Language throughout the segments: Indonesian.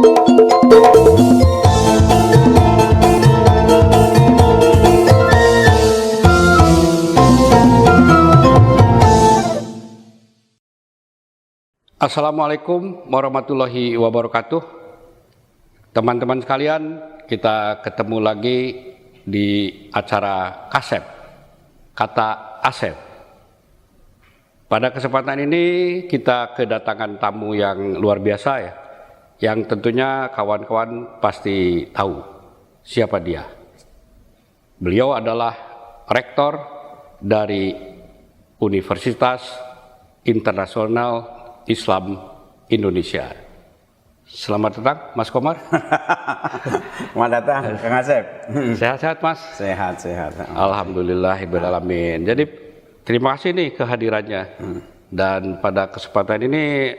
Assalamualaikum warahmatullahi wabarakatuh. Teman-teman sekalian, kita ketemu lagi di acara KASEP, Kata Asep. Pada kesempatan ini kita kedatangan tamu yang luar biasa ya, yang tentunya kawan-kawan pasti tahu siapa dia. Beliau adalah rektor dari Universitas Internasional Islam Indonesia. Selamat datang, Mas Komar. Selamat datang, Kang Asep. Sehat-sehat, Mas? Sehat. Alhamdulillahirrahmanirrahim. Jadi terima kasih nih kehadirannya. Dan pada kesempatan ini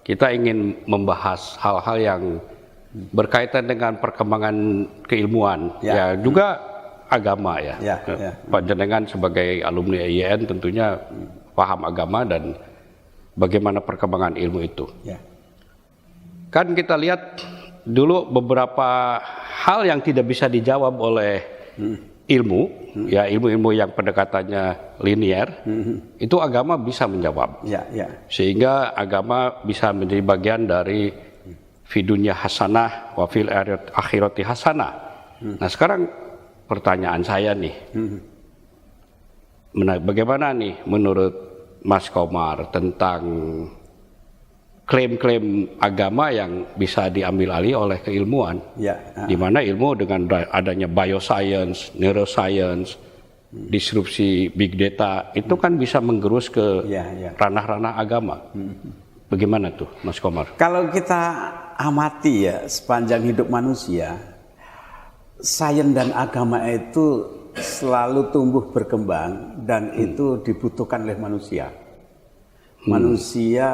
kita ingin membahas hal-hal yang berkaitan dengan perkembangan keilmuan, ya juga agama ya. Pak Jenengan sebagai alumni IAIN tentunya paham agama dan bagaimana perkembangan ilmu itu. Kan kita lihat dulu beberapa hal yang tidak bisa dijawab oleh ilmu, ya ilmu-ilmu yang pendekatannya linier, itu agama bisa menjawab. Sehingga agama bisa menjadi bagian dari fidunya hasanah wa fil akhirati hasanah. Nah sekarang pertanyaan saya nih, bagaimana nih menurut Mas Komar tentang klaim-klaim agama yang bisa diambil alih oleh keilmuan, di mana ilmu dengan adanya bioscience, neuroscience, disrupsi big data itu kan bisa menggerus ke ranah-ranah agama. Bagaimana tuh, Mas Komar? Kalau kita amati ya sepanjang hidup manusia, sains dan agama itu selalu tumbuh berkembang dan itu dibutuhkan oleh manusia. Manusia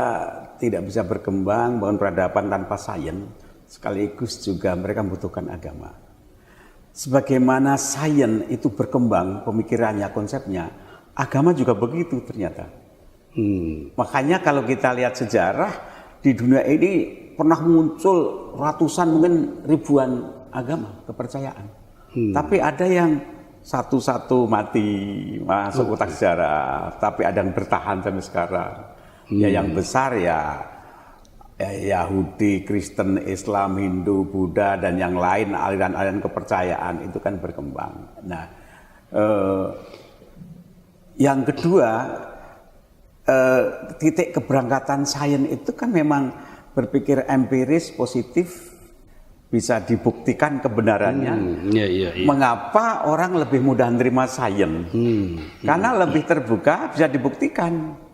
tidak bisa berkembang bangun peradaban tanpa sains, sekaligus juga mereka membutuhkan agama. Sebagaimana sains itu berkembang pemikirannya, konsepnya, agama juga begitu ternyata. Makanya kalau kita lihat sejarah di dunia ini pernah muncul ratusan mungkin ribuan agama, kepercayaan. Tapi ada yang satu-satu mati masuk kotak sejarah, tapi ada yang bertahan sampai sekarang. Ya yang besar ya Yahudi, Kristen, Islam, Hindu, Buddha dan yang lain aliran-aliran kepercayaan itu kan berkembang. Nah, yang kedua titik keberangkatan sains itu kan memang berpikir empiris, positif, bisa dibuktikan kebenarannya. Mengapa orang lebih mudah menerima sains? Karena lebih terbuka, bisa dibuktikan.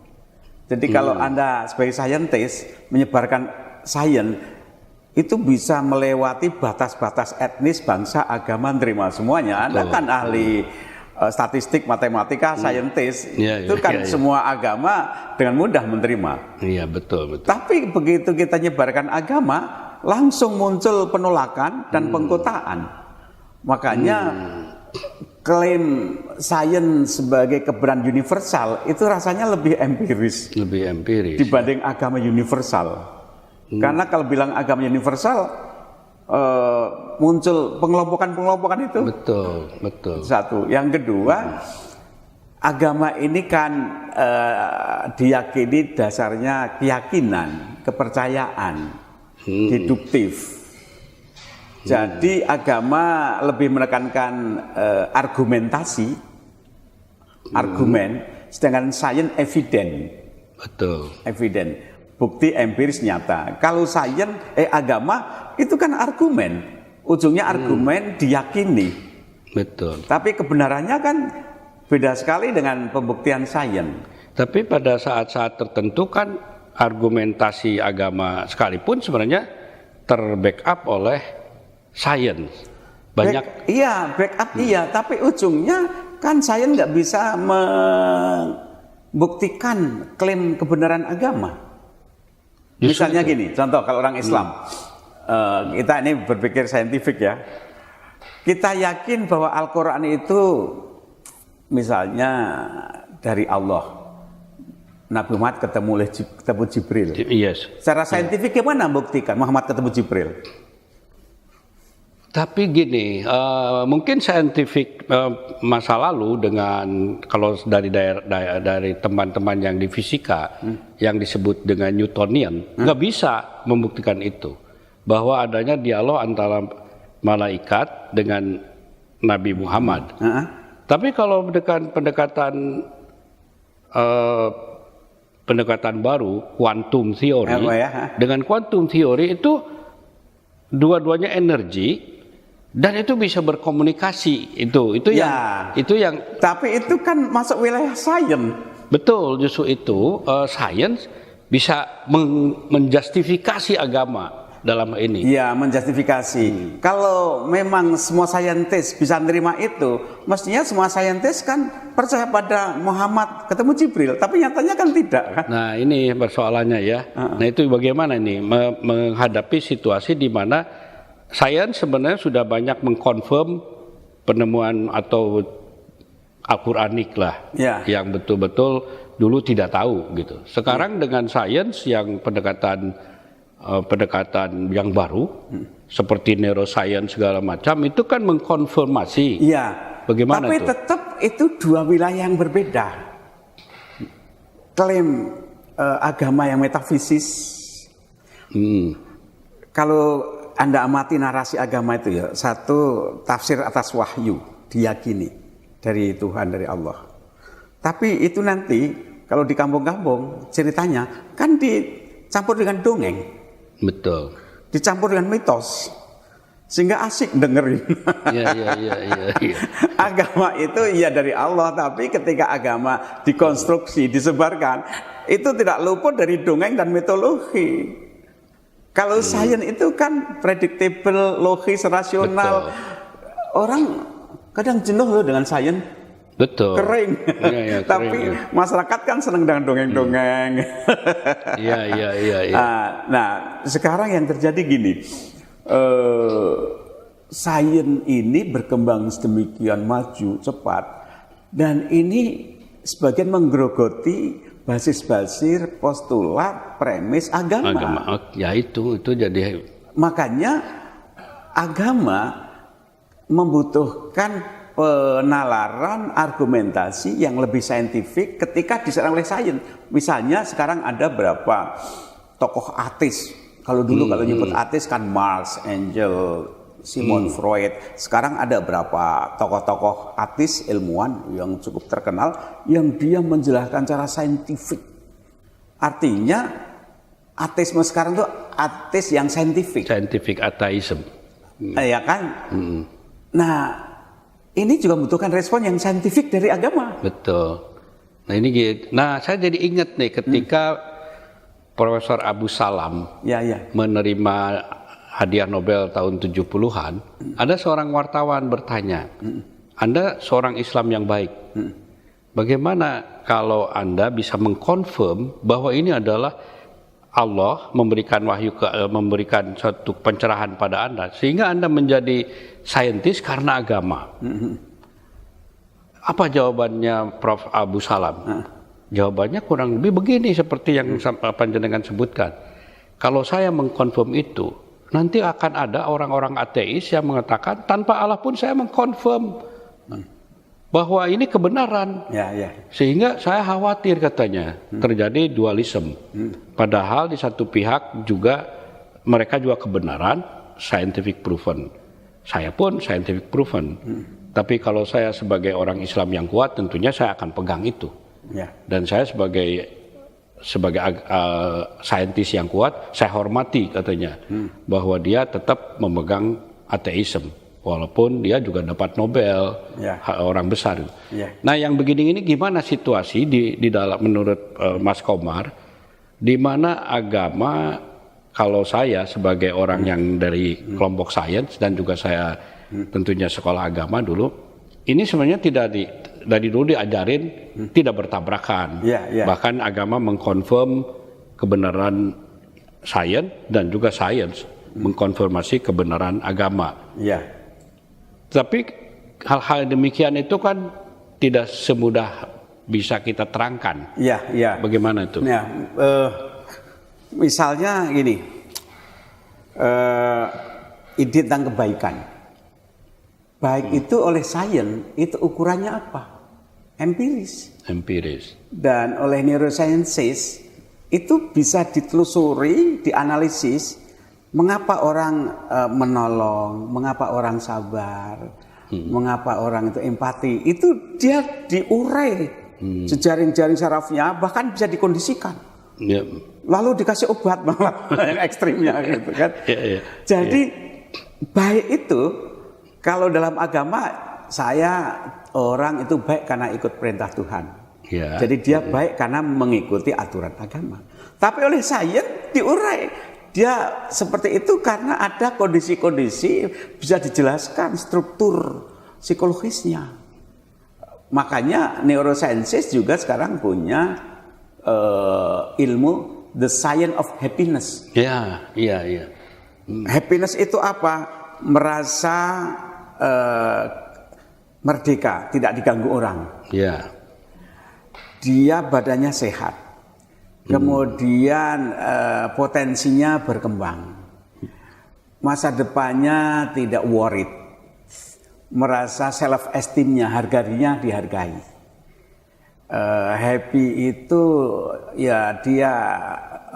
Jadi kalau Anda sebagai saintis menyebarkan sains, itu bisa melewati batas-batas etnis, bangsa, agama, menerima semuanya. Anda kan ahli statistik, matematika, saintis, itu kan semua agama dengan mudah menerima. Iya, betul. Tapi begitu kita nyebarkan agama, langsung muncul penolakan dan pengkotaan. Makanya klaim sains sebagai kebenaran universal itu rasanya lebih empiris dibanding agama universal. Karena kalau bilang agama universal muncul pengelompokan itu. Betul. Satu. Yang kedua, agama ini kan diyakini dasarnya keyakinan, kepercayaan, deduktif. Jadi agama lebih menekankan argumentasi, argumen, sedangkan sains eviden. Eviden, bukti empiris nyata. Kalau sains, agama itu kan argumen, ujungnya argumen diyakini. Tapi kebenarannya kan beda sekali dengan pembuktian sains. Tapi pada saat-saat tertentu kan argumentasi agama sekalipun sebenarnya terbackup oleh sains. Banyak backup tapi ujungnya kan sains nggak bisa membuktikan klaim kebenaran agama. Misalnya gini, contoh kalau orang Islam, kita ini berpikir saintifik ya, kita yakin bahwa Al-Quran itu misalnya dari Allah. Nabi Muhammad ketemu Jibril. Yes. Secara saintifik gimana membuktikan Muhammad ketemu Jibril? Tapi gini, mungkin saintifik masa lalu dengan kalau dari teman-teman yang di fisika yang disebut dengan Newtonian nggak bisa membuktikan itu bahwa adanya dialog antara malaikat dengan Nabi Muhammad. Tapi kalau pendekatan baru quantum theory, dengan quantum theory itu dua-duanya energi. Dan itu bisa berkomunikasi itu yang tapi itu kan masuk wilayah sains. Betul, justru itu sains bisa menjustifikasi agama dalam ini. Ya, menjustifikasi. Kalau memang semua saintis bisa menerima itu, mestinya semua saintis kan percaya pada Muhammad ketemu Jibril, tapi nyatanya kan tidak kan? Nah, ini persoalannya ya. Nah, itu bagaimana nih menghadapi situasi di mana sains sebenarnya sudah banyak mengkonfirm penemuan atau Al-Quranik lah, yang betul-betul dulu tidak tahu gitu. Sekarang dengan sains yang pendekatan yang baru, seperti neuroscience segala macam, itu kan mengkonfirmasi. Iya. Bagaimana tapi itu? Tetap itu dua wilayah yang berbeda. Klaim agama yang metafisis. Kalau Anda amati narasi agama itu ya, satu tafsir atas wahyu, diyakini dari Tuhan, dari Allah. Tapi itu nanti kalau di kampung-kampung ceritanya kan dicampur dengan dongeng. Betul. Dicampur dengan mitos. Sehingga asik dengerin. Iya. Agama itu ya dari Allah, tapi ketika agama dikonstruksi, disebarkan, itu tidak luput dari dongeng dan mitologi. Kalau sains itu kan predictable, logis, rasional. Betul. Orang kadang jenuh loh dengan sains. Betul. Kering. Ya, tapi kering, masyarakat kan senang dengan dongeng-dongeng. Iya. Nah, sekarang yang terjadi gini. Sains ini berkembang sedemikian maju, cepat. Dan ini sebagian menggerogoti basis-basis postulat premis agama. Ya itu jadi. Makanya agama membutuhkan penalaran argumentasi yang lebih saintifik ketika diserang oleh sains. Misalnya sekarang ada berapa tokoh ateis. Kalau dulu kalau nyebut ateis kan Marx, Engels, Sigmund Freud. Sekarang ada berapa tokoh-tokoh ateis ilmuwan yang cukup terkenal yang dia menjelaskan secara saintifik. Artinya ateisme sekarang itu ateis yang saintifik. Scientific atheism. Ya kan? Nah, ini juga membutuhkan respon yang saintifik dari agama. Betul. Nah, saya jadi ingat nih ketika Profesor Abu Salam menerima hadiah Nobel tahun 70-an, ada seorang wartawan bertanya, Anda seorang Islam yang baik, bagaimana kalau Anda bisa mengkonfirm bahwa ini adalah Allah memberikan memberikan suatu pencerahan pada Anda, sehingga Anda menjadi saintis karena agama? Apa jawabannya Prof. Abu Salam? Jawabannya kurang lebih begini seperti yang panjenengan sebutkan. Kalau saya mengkonfirm itu, nanti akan ada orang-orang ateis yang mengatakan tanpa Allah pun saya mengkonfirm bahwa ini kebenaran. Sehingga saya khawatir katanya terjadi dualisme. Padahal di satu pihak juga mereka juga kebenaran, scientific proven. Saya pun scientific proven. Tapi kalau saya sebagai orang Islam yang kuat, tentunya saya akan pegang itu. Dan saya sebagai saintis yang kuat, saya hormati katanya bahwa dia tetap memegang ateisme walaupun dia juga dapat Nobel, orang besar. Nah, yang begini ini gimana situasi di dalam menurut Mas Komar, di mana agama, kalau saya sebagai orang yang dari kelompok sains dan juga saya tentunya sekolah agama dulu, ini sebenarnya dari dulu diajarin tidak bertabrakan. Bahkan agama mengkonfirm kebenaran sains dan juga sains mengkonfirmasi kebenaran agama. Tapi hal-hal demikian itu kan tidak semudah bisa kita terangkan. Ya. Bagaimana itu? Ya, misalnya gini, ide tentang kebaikan. Baik itu oleh sains, itu ukurannya apa? Empiris. Dan oleh neurosciences, itu bisa ditelusuri, dianalisis, mengapa orang menolong, mengapa orang sabar, mengapa orang itu empati. Itu dia diurai sejaring-jaring sarafnya, bahkan bisa dikondisikan. Lalu dikasih obat malah yang ekstrimnya gitu kan. Jadi baik itu, kalau dalam agama orang itu baik karena ikut perintah Tuhan. Jadi dia baik karena mengikuti aturan agama. Tapi oleh sains diurai, dia seperti itu karena ada kondisi-kondisi bisa dijelaskan struktur psikologisnya. Makanya neurosciences juga sekarang punya ilmu the science of happiness. Happiness itu apa? Merasa merdeka, tidak diganggu orang. Dia badannya sehat, kemudian potensinya berkembang, masa depannya tidak worried, merasa self esteemnya, harga dirinya dihargai. Happy itu ya dia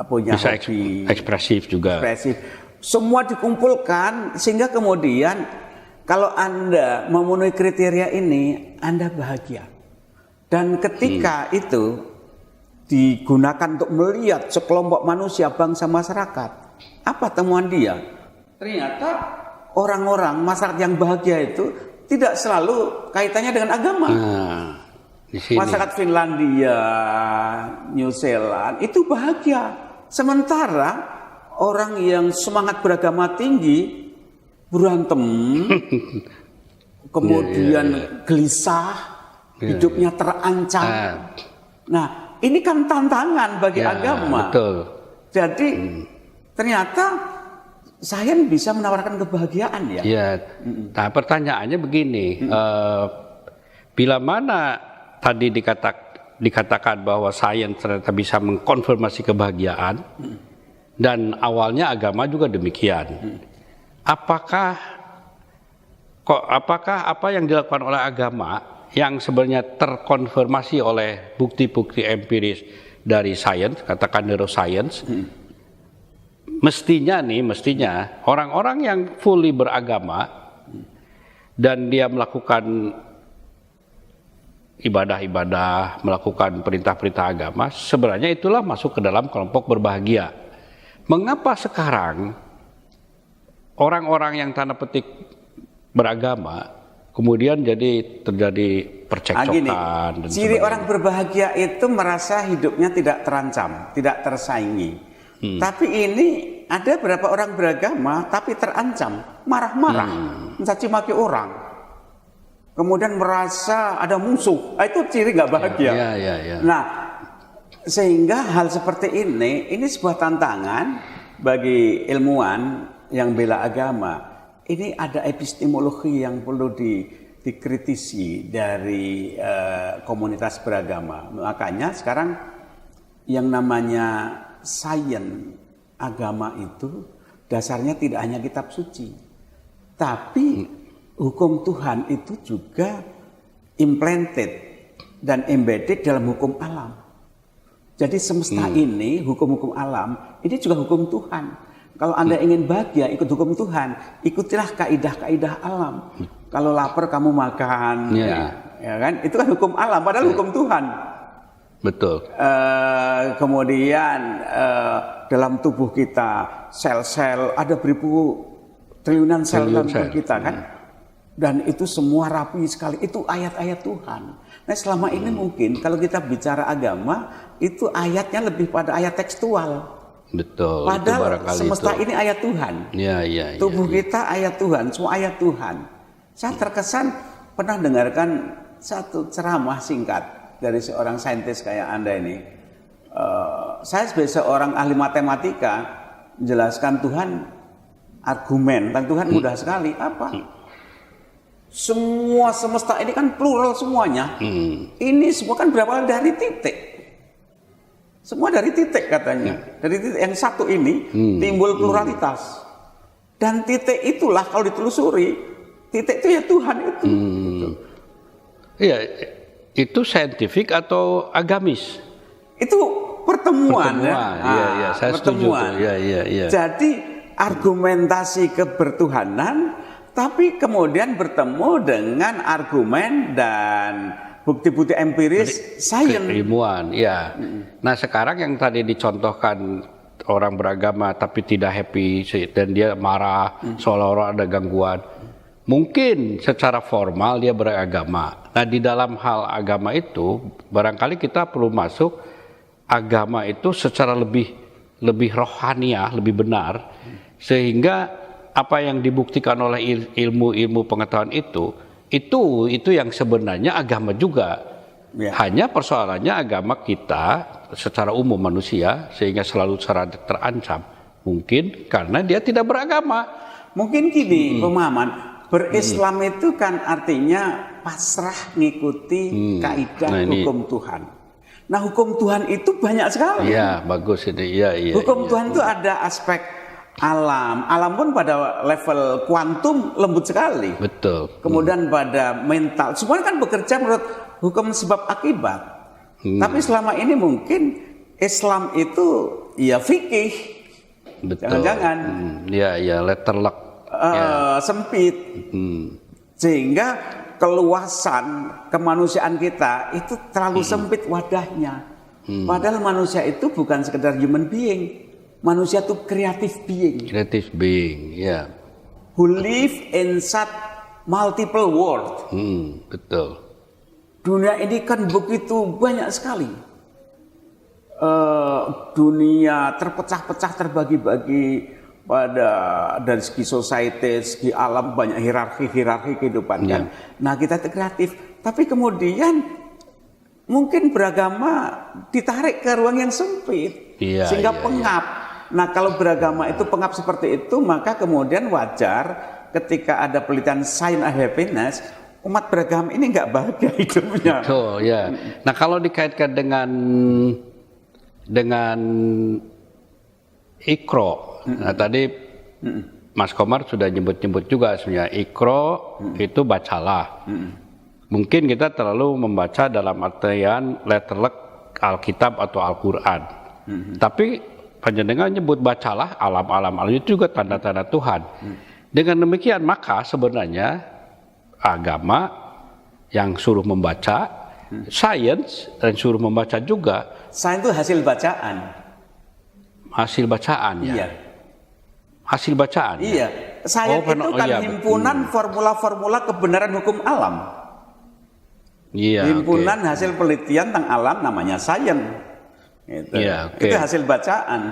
punya bisa hobi, ekspresif juga. Semua dikumpulkan sehingga kemudian kalau Anda memenuhi kriteria ini, Anda bahagia. Dan ketika itu digunakan untuk melihat sekelompok manusia, bangsa, masyarakat, apa temuan dia? Ternyata orang-orang masyarakat yang bahagia itu tidak selalu kaitannya dengan agama. Masyarakat Finlandia, New Zealand itu bahagia. Sementara orang yang semangat beragama tinggi berantem, kemudian gelisah, hidupnya terancam. Nah, ini kan tantangan bagi agama. Betul. Jadi ternyata sains bisa menawarkan kebahagiaan ya. Nah, pertanyaannya begini, bila mana tadi dikatakan bahwa sains ternyata bisa mengkonfirmasi kebahagiaan, dan awalnya agama juga demikian. Apakah apa yang dilakukan oleh agama yang sebenarnya terkonfirmasi oleh bukti-bukti empiris dari sains, katakan neuroscience, mestinya orang-orang yang fully beragama dan dia melakukan ibadah-ibadah, melakukan perintah-perintah agama, sebenarnya itulah masuk ke dalam kelompok berbahagia. Mengapa sekarang orang-orang yang tanda petik beragama kemudian terjadi percekcokan? Ciri orang berbahagia itu merasa hidupnya tidak terancam, tidak tersaingi. Tapi ini ada beberapa orang beragama tapi terancam, marah-marah, mencaci maki orang, kemudian merasa ada musuh. Itu ciri nggak bahagia. Nah, sehingga hal seperti ini sebuah tantangan bagi ilmuwan yang bela agama. Ini ada epistemologi yang perlu dikritisi dari komunitas beragama. Makanya sekarang yang namanya sains agama itu dasarnya tidak hanya kitab suci, tapi hukum Tuhan itu juga implanted dan embedded dalam hukum alam. Jadi semesta ini, hukum-hukum alam, ini juga hukum Tuhan. Kalau Anda ingin bahagia, ikut hukum Tuhan, ikutilah kaidah-kaidah alam. Kalau lapar kamu makan, ya kan? Itu kan hukum alam, padahal hukum Tuhan. Betul. Kemudian dalam tubuh kita, sel-sel, ada beribu triliunan sel dalam tubuh kita kan? Dan itu semua rapi sekali, itu ayat-ayat Tuhan. Nah selama ini mungkin kalau kita bicara agama, itu ayatnya lebih pada ayat tekstual. Betul. Padahal semesta ini ayat Tuhan. Tubuh kita ayat Tuhan, semua ayat Tuhan. Saya terkesan pernah dengarkan satu ceramah singkat dari seorang saintis kayak Anda ini. Saya sebagai seorang ahli matematika menjelaskan Tuhan argumen, dan Tuhan mudah sekali. Apa? Semua semesta ini kan plural semuanya. Ini semua kan berawal dari titik. Semua dari titik katanya. Dari titik yang satu ini timbul pluralitas. Dan titik itulah kalau ditelusuri, titik itu ya Tuhan itu. Gitu. Iya, itu saintifik atau agamis? Itu pertemuan. Iya, saya pertemuan. setuju. Iya. Jadi argumentasi kebertuhanan, tapi kemudian bertemu dengan argumen dan bukti-bukti empiris sains. Keilmuan, ya. Nah sekarang yang tadi dicontohkan orang beragama tapi tidak happy dan dia marah seolah-olah ada gangguan. Mungkin secara formal dia beragama. Nah di dalam hal agama itu barangkali kita perlu masuk agama itu secara lebih rohaniah, lebih benar, sehingga apa yang dibuktikan oleh ilmu pengetahuan itu yang sebenarnya agama juga. Ya. Hanya persoalannya agama kita secara umum manusia sehingga selalu terancam. Mungkin karena dia tidak beragama. Mungkin gini pemahaman. Berislam itu kan artinya pasrah ngikuti kaidah hukum Tuhan. Nah hukum Tuhan itu banyak sekali. Iya bagus ini. Iya. Hukum Tuhan itu ada aspek alam. Alam pun pada level kuantum lembut sekali. Betul. Kemudian pada mental. Semuanya kan bekerja menurut hukum sebab akibat. Tapi selama ini mungkin Islam itu ya fikih. Betul. Jangan-jangan. Iya letterlock. Sempit. Sehingga keluasan kemanusiaan kita itu terlalu sempit wadahnya. Padahal manusia itu bukan sekedar human being. Manusia itu creative being. Creative being, ya. Who live inside multiple world. Betul. Dunia ini kan begitu banyak sekali. Dunia terpecah-pecah, terbagi-bagi pada dari segi society, segi alam banyak hierarki kehidupan kan. Nah kita itu kreatif, tapi kemudian mungkin beragama ditarik ke ruang yang sempit, sehingga pengap. Nah kalau beragama itu pengap seperti itu, maka kemudian wajar ketika ada penelitian science and happiness, umat beragama ini nggak bahagia hidupnya. Betul ya. Nah kalau dikaitkan dengan Iqra. Nah tadi Mas Komar sudah nyebut juga sebenarnya Iqra itu bacalah. Mungkin kita terlalu membaca dalam artian letterlek Alkitab atau Al-Quran. Tapi panjenengan nyebut bacalah alam-alam itu juga tanda-tanda Tuhan. Dengan demikian maka sebenarnya agama yang suruh membaca, sains yang suruh membaca juga. Sains itu hasil bacaan. Hasil bacaan ya. Iya. Hasil bacaan. Iya. Sains itu kan himpunan formula-formula kebenaran hukum alam. Iya. Himpunan hasil penelitian tentang alam namanya sains. Gitu. Iya, itu hasil bacaan.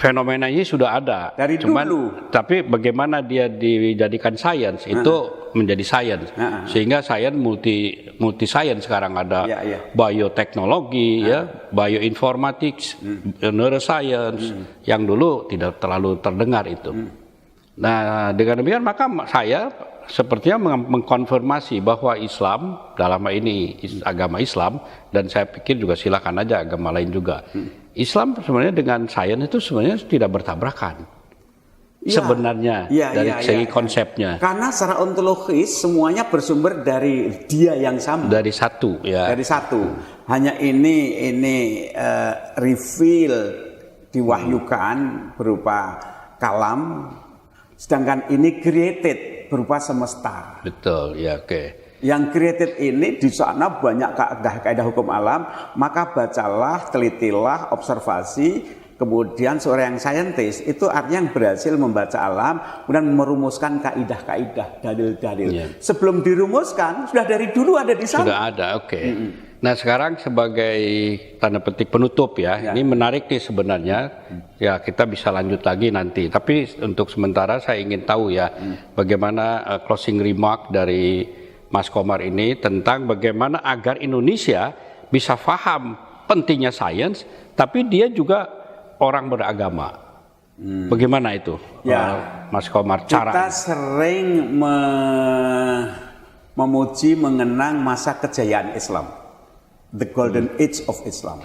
Fenomena ini sudah ada dari dulu. Tapi bagaimana dia dijadikan sains itu menjadi sains. Sehingga sains multi sains sekarang ada bioteknologi bioinformatics, neuroscience yang dulu tidak terlalu terdengar itu. Nah, dengan demikian maka saya sepertinya mengkonfirmasi bahwa Islam dalam hal ini agama Islam, dan saya pikir juga silakan aja agama lain juga. Islam sebenarnya dengan sains itu sebenarnya tidak bertabrakan. Sebenarnya dari segi konsepnya. Karena secara ontologis semuanya bersumber dari dia yang sama. Dari satu, ya. Dari satu. Hanya ini reveal diwahyukan berupa kalam, sedangkan ini created berupa semesta. Betul, ya, oke. Yang created ini di sana banyak kaidah hukum alam, maka bacalah, telitilah, observasi, kemudian seorang yang saintis itu artinya yang berhasil membaca alam, kemudian merumuskan kaidah-kaidah, dalil-dalil. Sebelum dirumuskan, sudah dari dulu ada di sana. Sudah ada, oke. Nah sekarang sebagai tanda petik penutup ini menarik nih sebenarnya, ya kita bisa lanjut lagi nanti. Tapi untuk sementara saya ingin tahu bagaimana closing remark dari Mas Komar ini tentang bagaimana agar Indonesia bisa paham pentingnya sains, tapi dia juga orang beragama. Bagaimana itu, Mas Komar? Kita sering memuji mengenang masa kejayaan Islam, the golden age of Islam.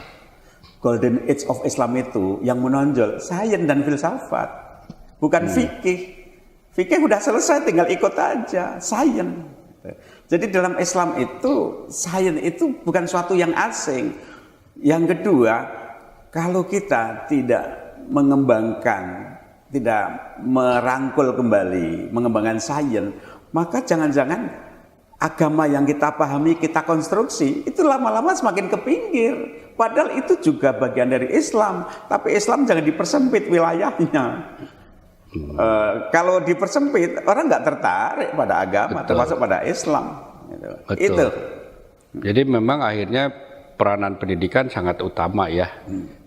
Golden age of Islam itu yang menonjol sains dan filsafat, bukan fikih. Fikih udah selesai, tinggal ikut aja, sains. Jadi dalam Islam itu sains itu bukan suatu yang asing. Yang kedua, kalau kita tidak mengembangkan, tidak merangkul kembali, mengembangkan sains, maka jangan-jangan agama yang kita pahami, kita konstruksi, itu lama-lama semakin ke pinggir. Padahal itu juga bagian dari Islam, tapi Islam jangan dipersempit wilayahnya. Kalau dipersempit, orang nggak tertarik pada agama, termasuk pada Islam. Betul. Itu. Jadi memang akhirnya peranan pendidikan sangat utama ya,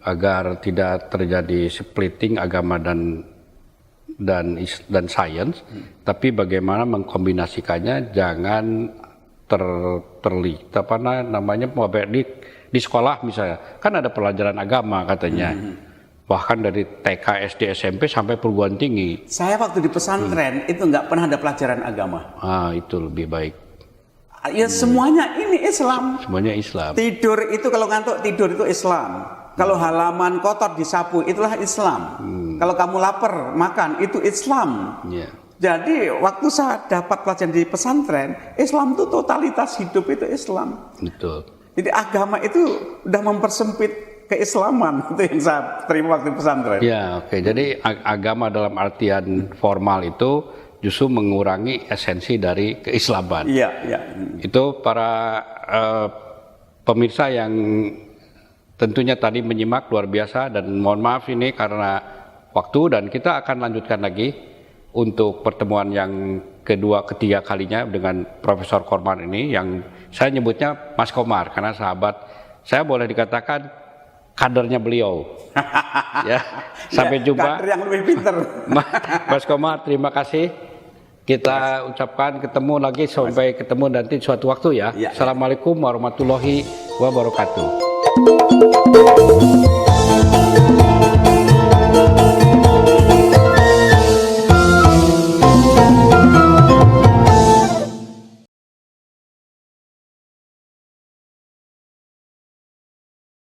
agar tidak terjadi splitting agama dan sains, tapi bagaimana mengkombinasikannya jangan terlihat di sekolah misalnya, kan ada pelajaran agama katanya, bahkan dari TK, SD, SMP sampai perguruan tinggi. Saya waktu di pesantren itu nggak pernah ada pelajaran agama. Itu lebih baik. Ya semuanya ini Islam. Semuanya Islam. Tidur itu kalau ngantuk tidur itu Islam. Kalau halaman kotor disapu itulah Islam. Kalau kamu lapar makan itu Islam. Jadi waktu saya dapat pelajaran di pesantren, Islam itu totalitas hidup itu Islam. Betul. Jadi agama itu udah mempersempit keislaman, itu yang saya terima waktu pesantren. Ya, oke. Jadi agama dalam artian formal itu justru mengurangi esensi dari keislaman. Iya, iya. Itu para pemirsa yang tentunya tadi menyimak luar biasa, dan mohon maaf ini karena waktu, dan kita akan lanjutkan lagi untuk pertemuan yang kedua, ketiga kalinya dengan Profesor Kormar ini, yang saya nyebutnya Mas Komar karena sahabat, saya boleh dikatakan kadernya beliau. Ya, sampai jumpa. Kader yang lebih pintar. Mas Komar, terima kasih. Kita ucapkan ketemu lagi, sampai ketemu nanti suatu waktu ya. Assalamualaikum warahmatullahi wabarakatuh.